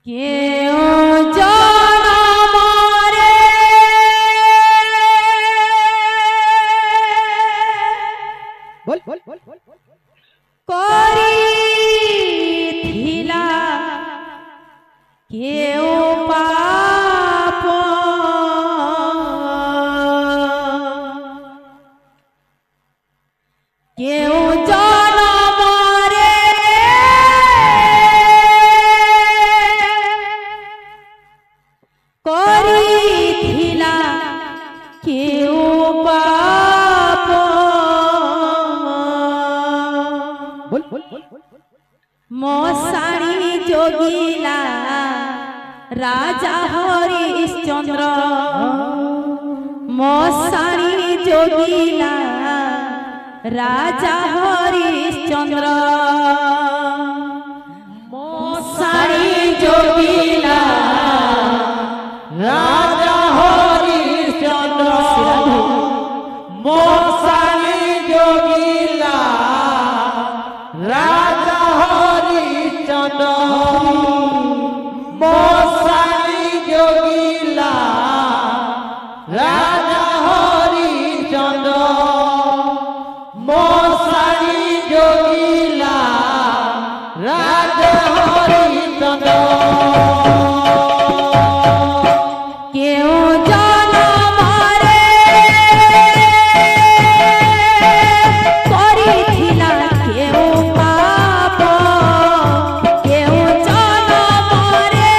কেউ জনমরে বল বল বল বল করিথিলা কেউ পাপ কেউ জনমরে করিথিলা কেউ পাপ বল বল বল মশারি যোগিলা রাজা হরিশ্চন্দ্র মশারি যোগিলা রাজা হরিশ্চন্দ্র মশারি যোগিলা রাজা হরিশ্চন্দ্র মশারি যোগিলা রাজা হরিশ্চন্দ্র মশারি যোগিলা রাজা হরিশ্চন্দ্র মশারি যোগিলা রাজা হরিশ্চন্দ্র কেউ জনমরে করিথিলা কেউ পাপ কেউ জনমরে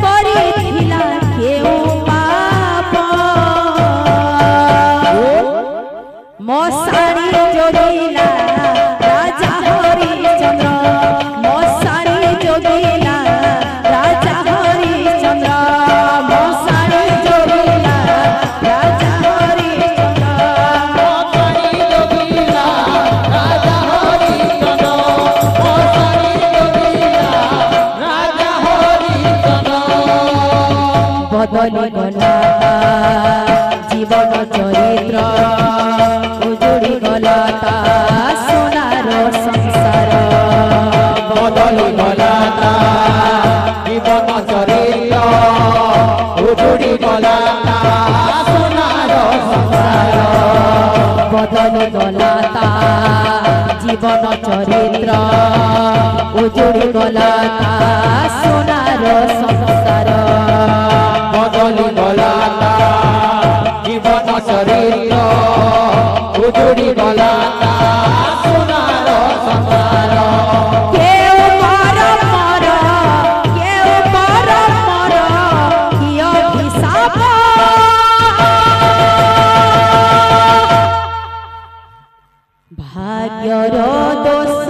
করিথিলা কেউ পাপ মশারি যোগিলা রাজা হরিশ্চন্দ্র মশারি যোগিলা রাজা হরিশ্চন্দ্র মশারি যোগিলা রাজা হরিশ্চন্দ্র মশারি যোগিলা রাজা হরিশ্চন্দ্র মশারি যোগিলা রাজা হরিশ্চন্দ্র বদলি গলা জীবন চরিত্র উজুড়ি গলা তা সোনার সংসার বদলি গলা তা জীবন চরিত্র উজুড়ি গলা তা সোনার সংসার বদলি গলা তা জীবন চরিত্র উজুড়ি গলা তা সোনার সংসার বদলি গলা তা জীবন চরিত্র উজুড়ি গলা তা সোনার সংসার কেউ মর মর কেউ মর মর কি অভিশাপ ভাগ্যর দোষ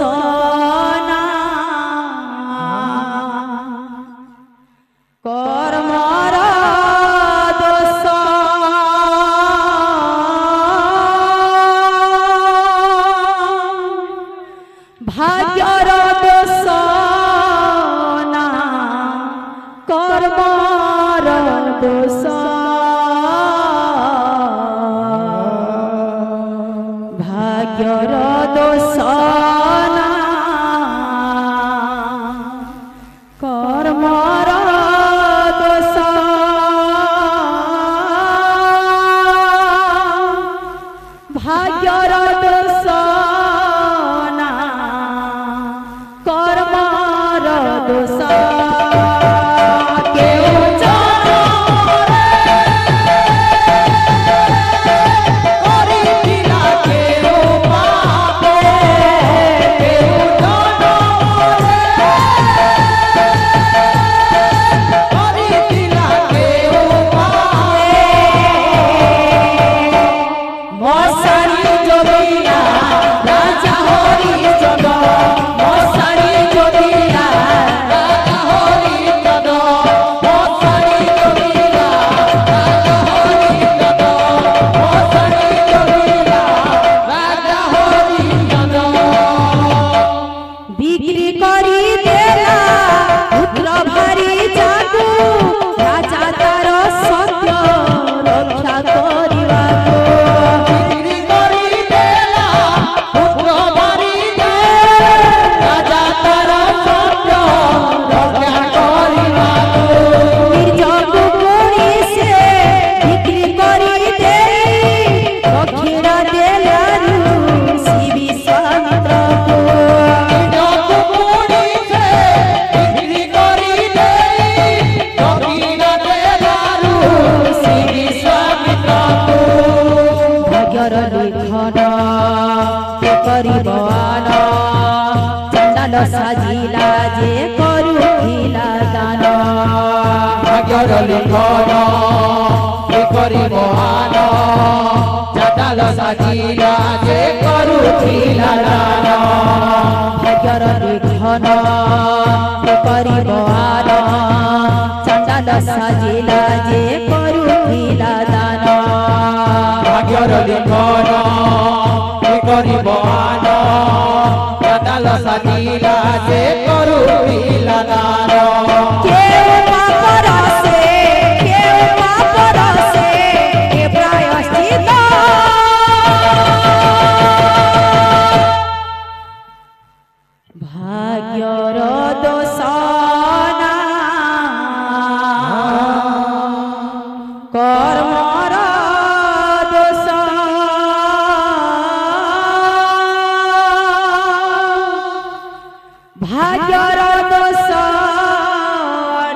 না কর্মর দোষ ভাগ্যর দোষ না কর্মর দোষ ভাগ্যর দোষ না কর্মর দোষ ভাগ্যর দোষ না কর্মর দোষ কেউ করিথিলা কেউ পাপ কেউ করিথিলা কেউ মশারি যোগিলা রাজা হরিশ্চন্দ্র মশারি যোগিলা রাজা হরিশ্চন্দ্র মশারি যোগিলা রাজা হরিশ্চন্দ্র মশারি যোগিলা রাজা হরিশ্চন্দ্র বিক্রি করি দেলা পুত্র ভারি যাকু রাজা তার সত্য রক্ষা করিବାକୁ বিক্রি କରି ଦେଲା ପୁତ୍ର ଭାରି ଦେ ରାଜା ତାର ସାଜିଲା ଯେ କରୁଥିଲା ଦାନ ଭାଗ୍ୟର ଲିଖନ କରି ମହାନ ଚାଟାଲ ସାଜିଲା ଯେ କରୁଥିଲା ଦାନ ଭାଗ୍ୟର ଲିଖନ କରିବ ଆନ ଚାଣ୍ଡାଲ ସାଜିଲା ଯେ କରୁଥିଲା ଦାନ ଭାଗ୍ୟର ଲିଖନ କରି ମହାନ ଚାଟାଲ ସାଜିଲା ଯେ କରୁଥିଲା ଦାନ কেউ পাপর সে কেউ পাপর সে এ প্রায়শ্চিত ভাগ্যর দোষ না কর্মর দোষ ভাগ্যর দোষ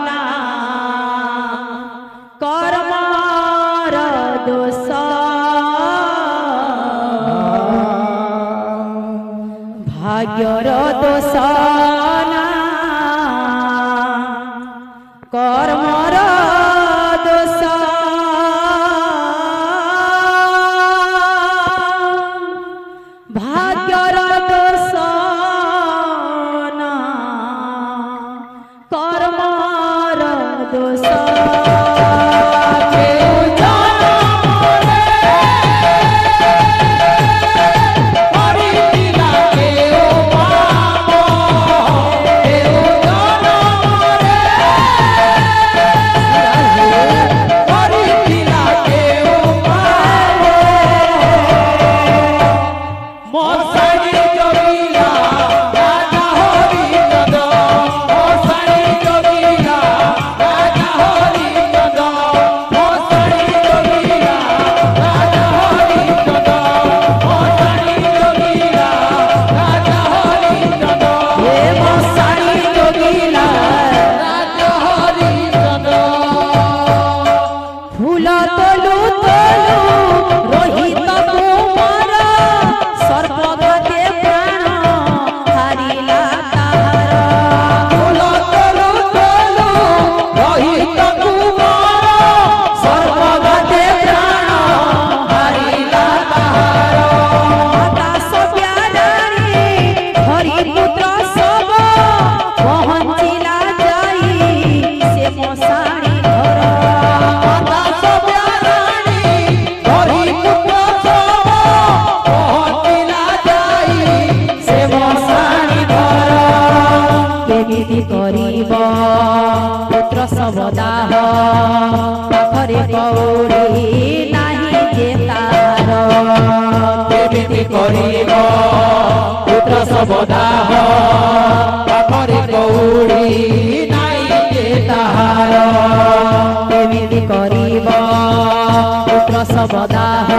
না কর্মর দোষ ভাগ্যর দোষ না কর্মর দোষ ভাগ্যর দোষ না কর্মর দোষ ফুল তলু তলু রোহিত কুমার সর্বঘাতে প্রাণ হারিলা তাহার ফুল তলু তলু রহিত কুমার সর্বঘাতে প্রাণ হারিলা তাহার মাতা সব্যারাণী হরিপুত্র সব পহଞ୍ଚିଲା যাই সে মশাণী ঘর মাতা সব্যারাণী হরিপুত্র সব পহଞ୍ଚିଲା যাই সে মশাণী ঘর কেমিতি করিব পুত্র সবদাহ পাখরে কৌড়ি নাহি যে তার কেমিতি করিব পুত্র সবদাহ পাখরে কৌড়ি নাই যে তাহার কেমিতি করিব পুত্র সবদাহ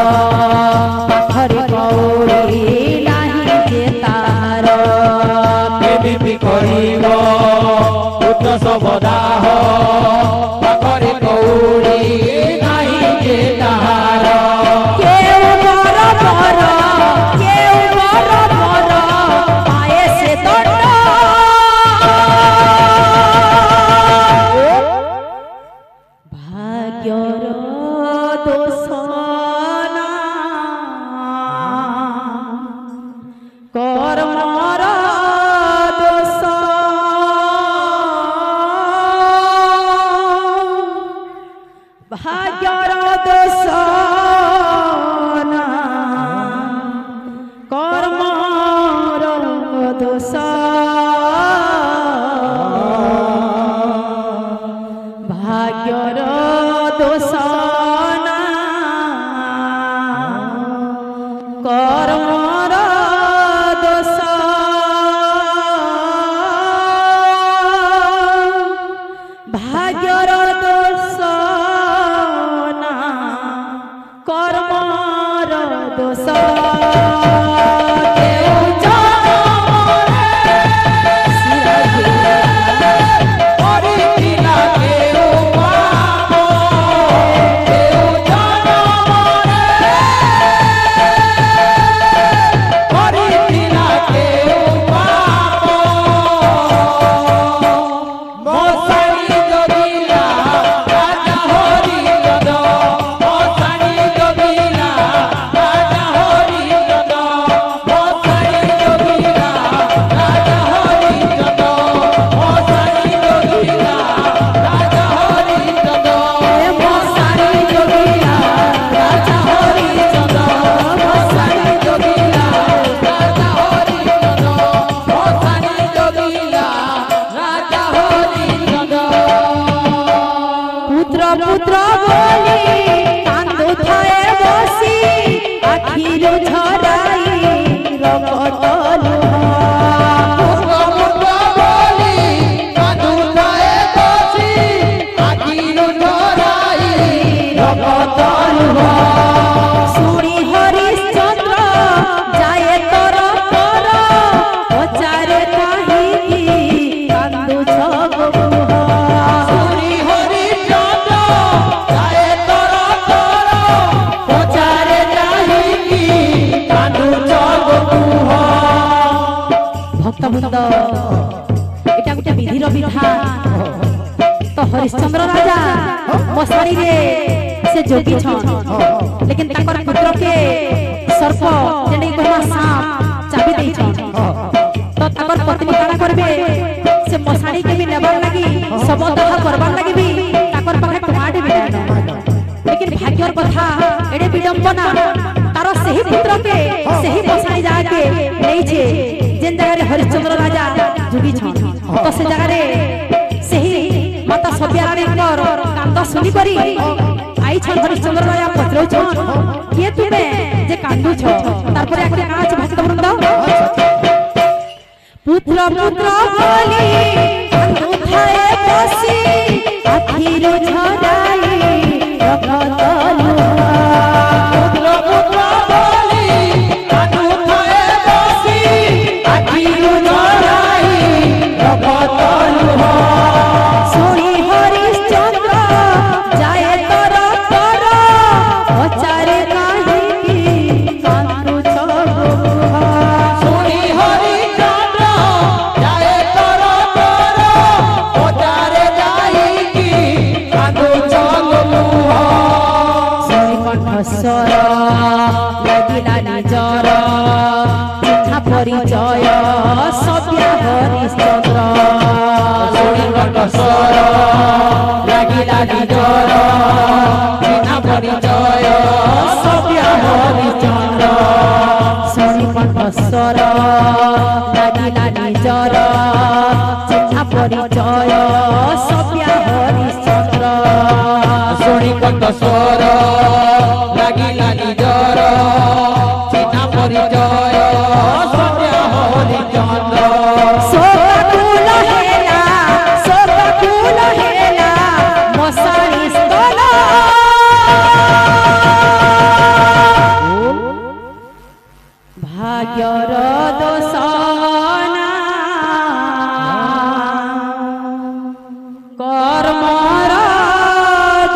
পাখরে কৌড়ি নাহি যে তার কেমিতি করিব পুত্র সবদাহ পাখরে কৌড়ি নাই যে তাহার কেউ বড় বড় কেউ বড় বড় পায়ে সে দণ্ড ভাগ্যর দোষ না কর্মর দোষ আখিরু ঝরাই রক্ত লুহ শুনি হরিশ্চন্দ্র যায় তর তর পচারে কাহিকি কান্দুছ গবুহ শুনি হরিশ্চন্দ্র যায় তর তর পচারে কাহিকি কান্দুছ গবুহ। ভক্তবৃন্দ এটা গোটে বিধির বিধান তো হরিশ্চন্দ্র রাজা মশাড়ি রে से जोगी छन लेकिन ताकर पुत्र के सर्प जेने कहवा सांप चाबी देई छन तो ताकर पत्नी काना करबे से मसाणी के भी नेबार लागि सब दाह करबार लागि भी ताकर पाखे टमाटे भी लेकिन भाग्यर कथा एडे विडंबना तार सही पुत्र के सही मसाणी जाके नै छे जेन जगह रे हरिश्चंद्र राजा जोगी छन तो से जगह रे सही माता सभ्यारानी कर कांद सुनी करी आई छन हरिश्चंद्र राजा पत्रो छन के तुमे जे कांदू छ तार पर आके काच भाषित वृंद पुत्र पुत्र बोली कांदू थाए बसी आखिर झराई रक्त लुहा पुत्र पुत्र बोली कांदू थाए बसी आखिर झराई रक्त लुहा सुनी हरिश्चंद्र जाए तर तर पचारे काहिकी कांदू छ गबुहा শুনি হরিশ্চন্দ্র যায় তর তর পচারে যাইকি কান্দুছ গবুহ। শুনি কণ্ঠস্বর লাগিলা নিজর চিহ্না পরিচয় সব্যা হরিশ্চন্দ্র শুনি কণ্ঠস্বর লাগিলা নিজর চিহ্না পরিচয় সব্যা হরিশ্চন্দ্র। শুনি কণ্ঠস্বর লাগিলা নিজর চিহ্না পরিচয় সব্যা হরিশ্চন্দ্র শুনি কণ্ঠস্বর লাগিলা নিজর চিহ্না পরিচয় সব্যা হরিশ্চন্দ্র। শোকাকুল হেলা মশারি স্থল ভাগ্যর দোষ না কর্মর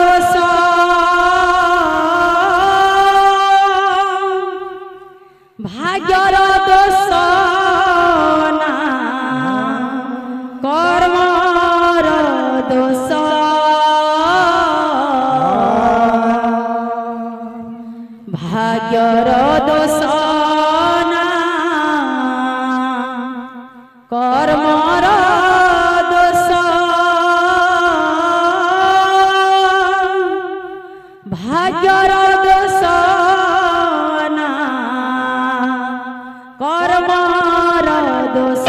দোষ ভাগ্যর দোষ না কর্মর দোষ ভাগ্যর দোষ না কর্মর দোষ ভাগ্যর দোষ না কর্মর দোষ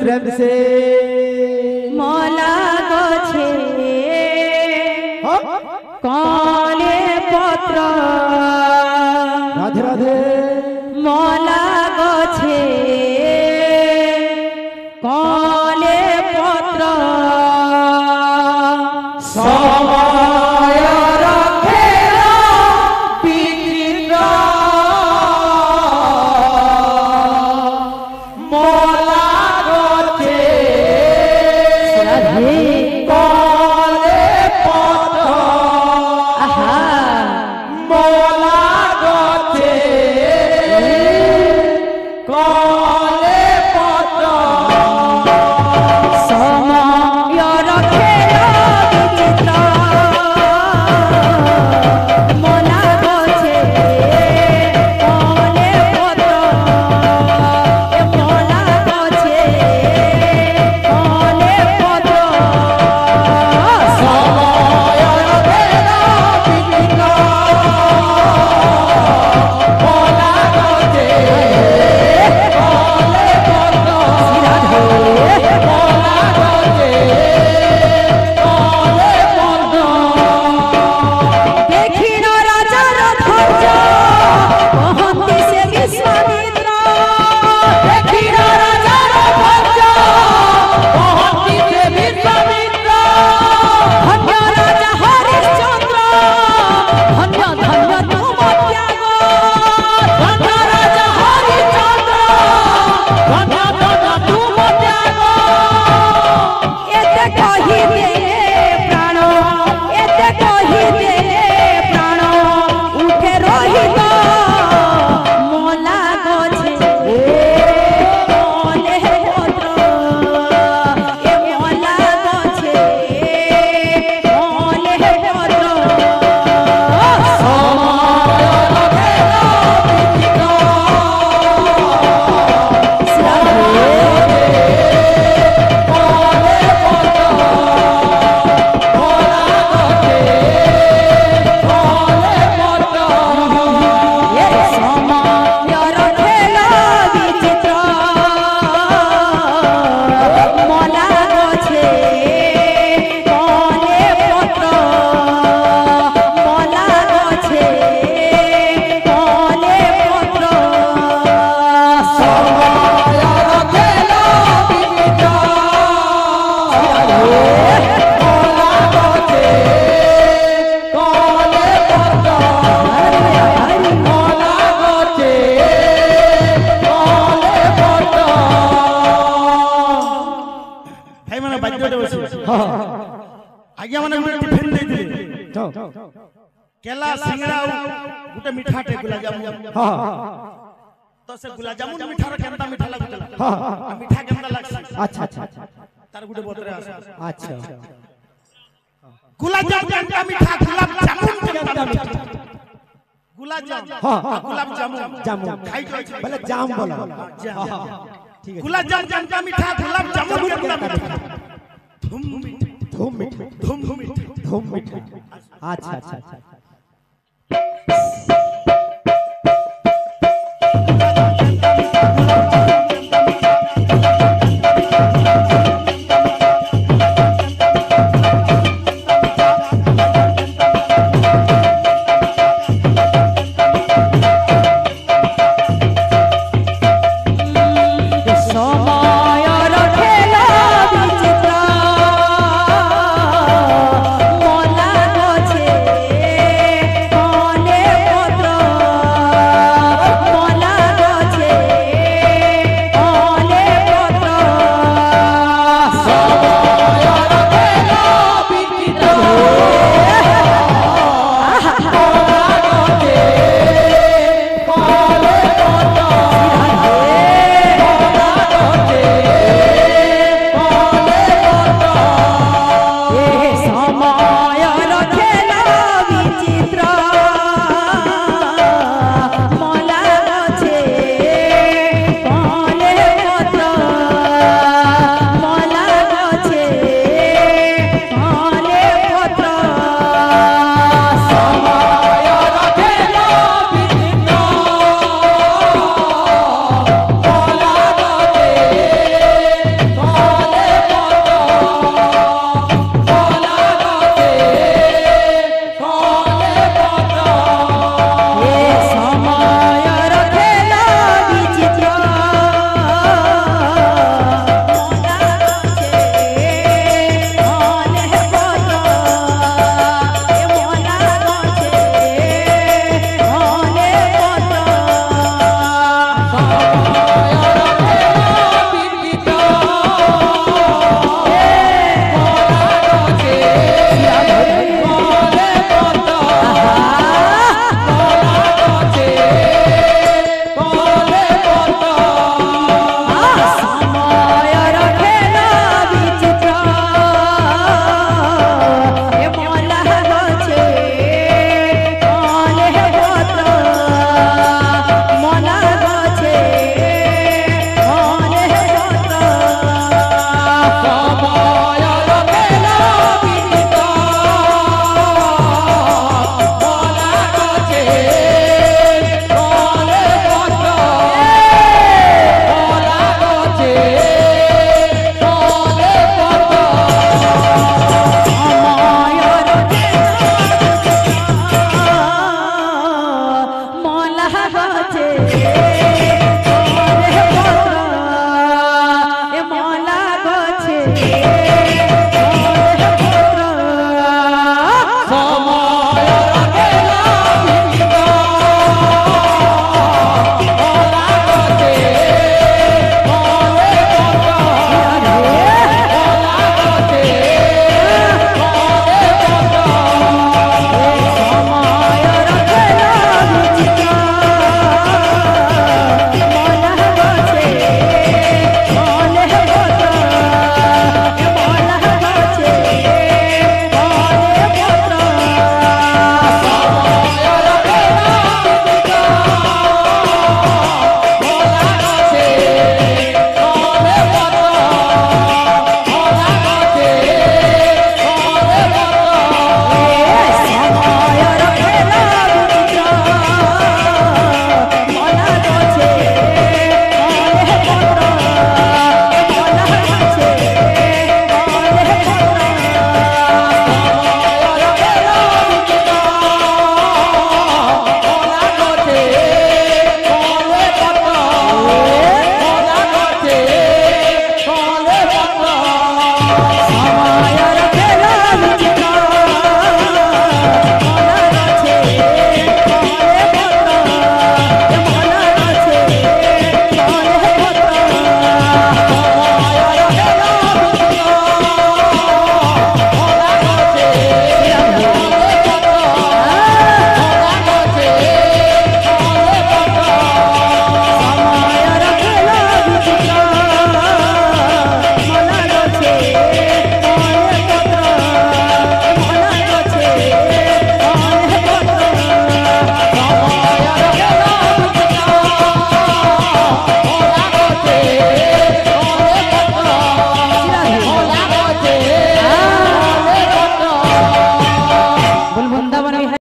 प्रेम से मला गछे काले पत्र राधे राधे मला गछे काले पत्र केला सिंगड़ा गुटे मिठाटे गुलाब जामुन हां तो से गुलाब जामुन मिठा रे केनता मिठा लागुतला हां मिठा केनता लागसी अच्छा अच्छा तार गुटे बतरे आसे अच्छा गुलाब जामुन केनता मिठा गुलाब जामुन केनता मिठा गुलाब जामुन हां गुलाब जामुन जामुन खाई जाय भले जाम बोला ठीक है गुलाब जामुन केनता मिठा गुलाब जामुन केनता मिठा धूम मिठा धूम मिठा अच्छा अच्छा अच्छा मोला गचे